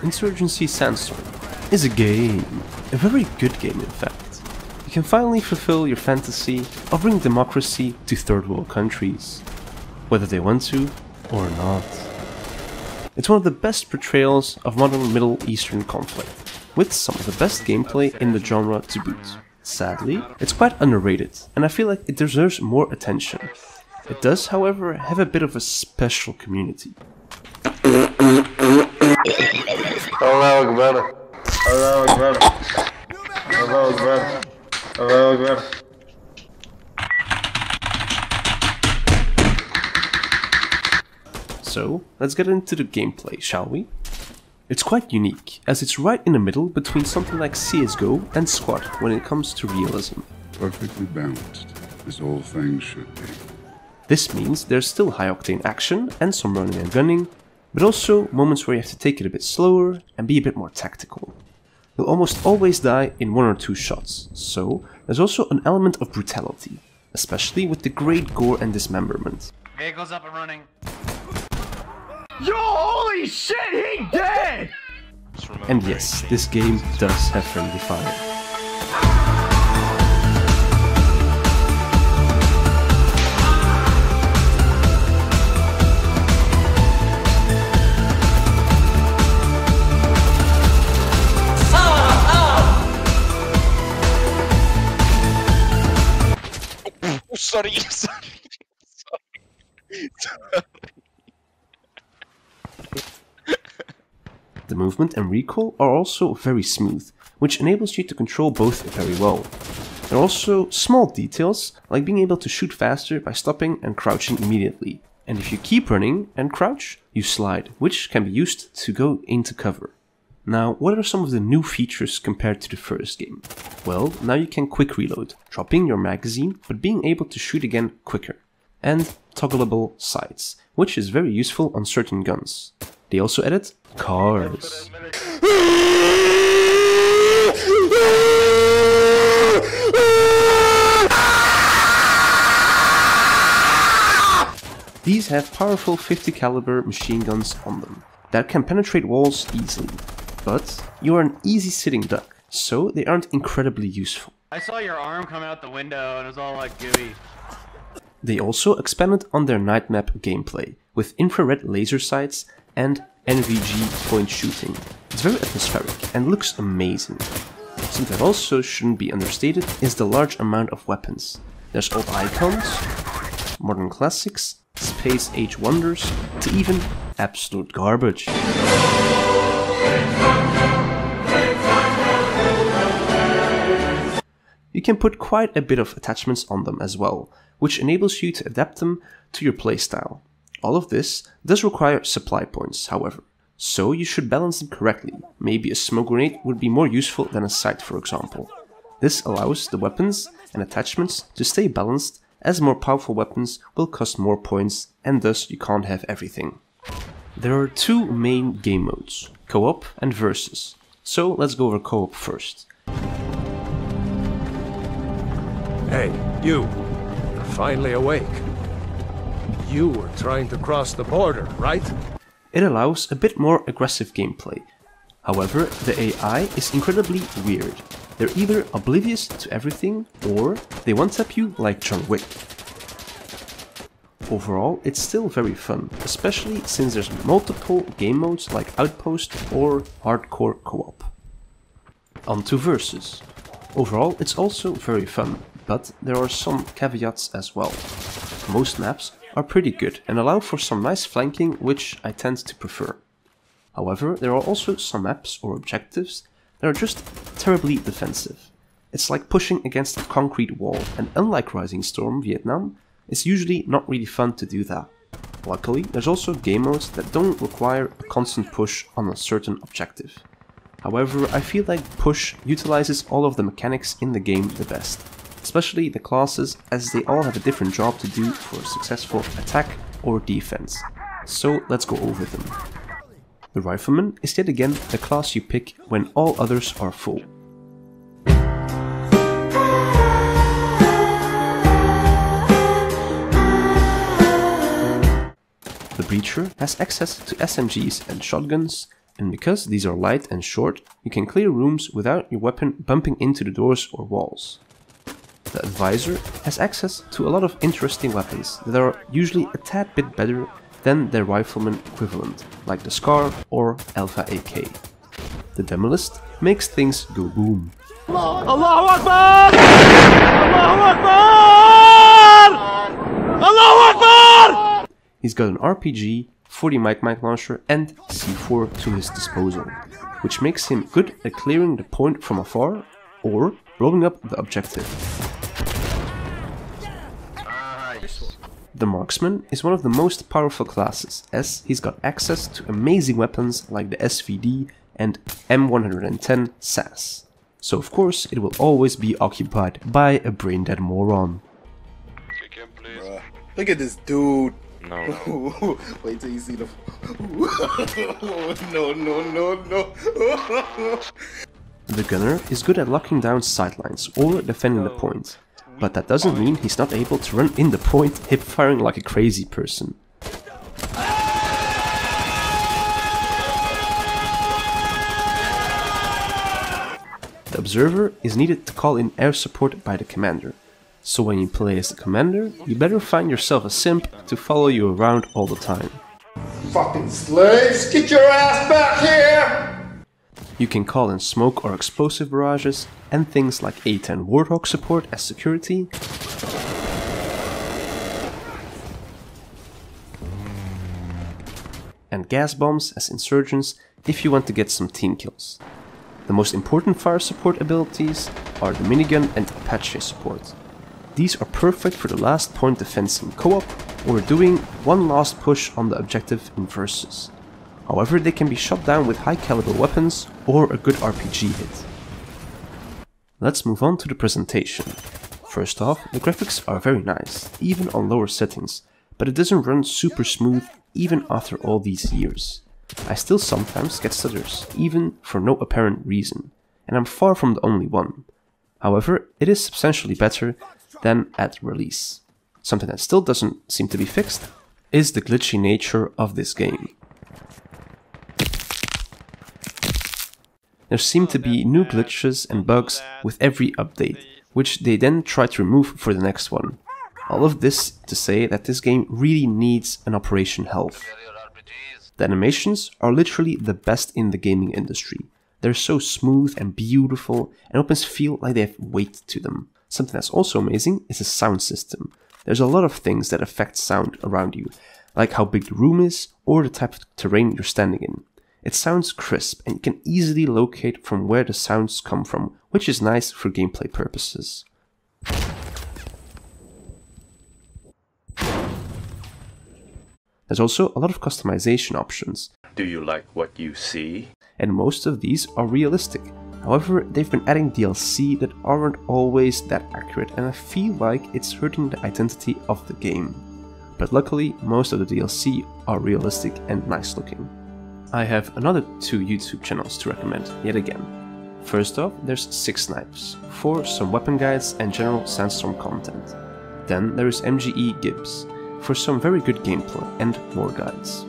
Insurgency Sandstorm is a game, a very good game in fact. You can finally fulfill your fantasy of bringing democracy to third world countries, whether they want to or not. It's one of the best portrayals of modern Middle Eastern conflict, with some of the best gameplay in the genre to boot. Sadly, it's quite underrated, and I feel like it deserves more attention. It does, however, have a bit of a special community. Allahu Akbar. Allahu Akbar. Allahu Akbar. Allahu Akbar. So, let's get into the gameplay, shall we? It's quite unique, as it's right in the middle between something like CSGO and Squad when it comes to realism. Perfectly balanced, as all things should be. This means there's still high-octane action and some running and gunning, but also moments where you have to take it a bit slower and be a bit more tactical. You'll almost always die in 1 or 2 shots, so there's also an element of brutality, especially with the great gore and dismemberment. Vehicle's up and running. Yo, holy shit, he dead! And yes, this game does have friendly fire. Sorry. The movement and recoil are also very smooth, which enables you to control both very well. There are also small details, like being able to shoot faster by stopping and crouching immediately. And if you keep running and crouch, you slide, which can be used to go into cover. Now, what are some of the new features compared to the first game? Well, now you can quick reload, dropping your magazine, but being able to shoot again quicker. And toggleable sights, which is very useful on certain guns. They also added cars. These have powerful 50 caliber machine guns on them that can penetrate walls easily. But you are an easy sitting duck, so they aren't incredibly useful. I saw your arm come out the window and it was all like gooey. They also expanded on their night map gameplay, with infrared laser sights and NVG point shooting. It's very atmospheric and looks amazing. Something that also shouldn't be understated is the large amount of weapons. There's old icons, modern classics, space age wonders, to even absolute garbage. You can put quite a bit of attachments on them as well, which enables you to adapt them to your playstyle. All of this does require supply points, however, so you should balance them correctly. Maybe a smoke grenade would be more useful than a sight, for example. This allows the weapons and attachments to stay balanced, as more powerful weapons will cost more points and thus you can't have everything. There are 2 main game modes, co-op and versus. So let's go over co-op first. Hey, you! You're finally awake. You were trying to cross the border, right? It allows a bit more aggressive gameplay. However, the AI is incredibly weird. They're either oblivious to everything, or they one-tap you like John Wick. Overall, it's still very fun, especially since there's multiple game modes like Outpost or Hardcore Co-op. On to Versus. Overall, it's also very fun, but there are some caveats as well. Most maps are pretty good and allow for some nice flanking, which I tend to prefer. However, there are also some maps or objectives that are just terribly defensive. It's like pushing against a concrete wall, and unlike Rising Storm Vietnam, it's usually not really fun to do that. Luckily, there's also game modes that don't require a constant push on a certain objective. However, I feel like Push utilizes all of the mechanics in the game the best, especially the classes, as they all have a different job to do for a successful attack or defense. So let's go over them. The Rifleman is yet again the class you pick when all others are full. The Breacher has access to SMGs and shotguns, and because these are light and short, you can clear rooms without your weapon bumping into the doors or walls. The Advisor has access to a lot of interesting weapons that are usually a tad bit better than their rifleman equivalent, like the Scar or Alpha AK. The Demolist makes things go boom. Allahu Akbar! Allahu Akbar! Allahu Akbar! He's got an RPG, 40 mic launcher and C4 to his disposal, which makes him good at clearing the point from afar or blowing up the objective. The Marksman is one of the most powerful classes, as he's got access to amazing weapons like the SVD and M110 SAS. So of course it will always be occupied by a brain-dead moron. Look at this dude. No. Wait till you see the... No. The Gunner is good at locking down sidelines or defending the point, but that doesn't mean he's not able to run in the point, hip-firing like a crazy person. The Observer is needed to call in air support by the commander, so when you play as the commander, you better find yourself a simp to follow you around all the time. Fucking slaves, get your ass back here! You can call in smoke or explosive barrages and things like A10 Warthog support as security, and gas bombs as insurgents if you want to get some team kills. The most important fire support abilities are the minigun and Apache support. These are perfect for the last point defense in co-op or doing one last push on the objective in versus. However, they can be shot down with high caliber weapons or a good RPG hit. Let's move on to the presentation. First off, the graphics are very nice, even on lower settings, but it doesn't run super smooth even after all these years. I still sometimes get stutters, even for no apparent reason, and I'm far from the only one. However, it is substantially better than at release. Something that still doesn't seem to be fixed is the glitchy nature of this game. There seem to be new glitches and bugs with every update, which they then try to remove for the next one. All of this to say that this game really needs an Operation Health. The animations are literally the best in the gaming industry. They're so smooth and beautiful and weapons feel like they have weight to them. Something that's also amazing is the sound system. There's a lot of things that affect sound around you, like how big the room is or the type of terrain you're standing in. It sounds crisp and you can easily locate from where the sounds come from, which is nice for gameplay purposes. There's also a lot of customization options. Do you like what you see? And most of these are realistic. However, they've been adding DLC that aren't always that accurate and I feel like it's hurting the identity of the game. But luckily, most of the DLC are realistic and nice looking. I have another 2 YouTube channels to recommend, yet again. First off, there's 6 Snipes, for some weapon guides and general Sandstorm content. Then there is MGE Gibbs, for some very good gameplay and more guides.